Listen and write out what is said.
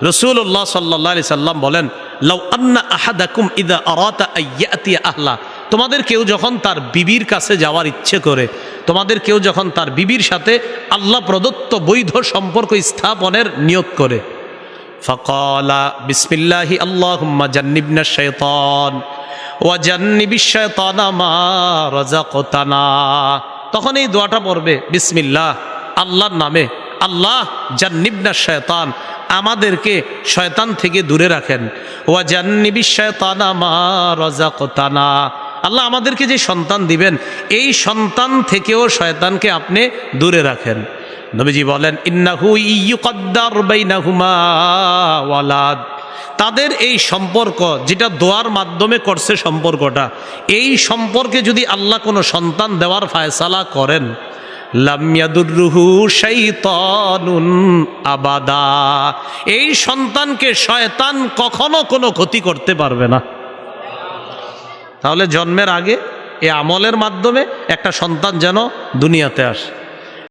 রাসূলুল্লাহ সাল্লাল্লাহু আলাইহি সাল্লাম বলেন, লাউ আন্না আহাদাকুম ইযা আরাতা আইয়াতি আহলা, তোমাদের কেউ যখন তার বিবির কাছে যাওয়ার ইচ্ছে করে, তোমাদের কেউ যখন তার বিবির সাথে আল্লাহ প্রদত্ত বৈধ সম্পর্ক স্থাপনের নিয়ত করে, ফাকালা বিসমিল্লাহি আল্লাহুম্মা জান্নিবনা শাইতান ওয়া জান্নিবিশ শাইতানা মা রাযাকতানা, তখন এই দোয়াটা পড়বে, বিসমিল্লাহ, আল্লাহর নামে, আল্লাহ জান্নিবনা শাইতান, আমাদেরকে শয়তান থেকে দূরে রাখেন, ওয়া জান্নিবিশ শাইতানা মা রাযাকতানা, আল্লাহ আমাদেরকে যে সন্তান দিবেন এই সন্তান থেকেও শয়তানকে আপনি দূরে রাখেন। নবীজি বলেন, ইন্নাহু ইয়ুকদ্দার বাইনাহুমা ওয়ালাদ, তাদের এই সম্পর্ক যেটা দোয়ার মাধ্যমে করছে সম্পর্কটা, এই সম্পর্কে যদি আল্লাহ কোনো সন্তান দেওয়ার ফায়সালা করেন, লাম ইয়াদুররুহু শাইতানুন আবাদা, এই সন্তানকে শয়তান কখনো কোনো ক্ষতি করতে পারবে না। তাহলে জন্মের আগে এই আমলের মাধ্যমে একটা সন্তান যেন দুনিয়াতে আসে।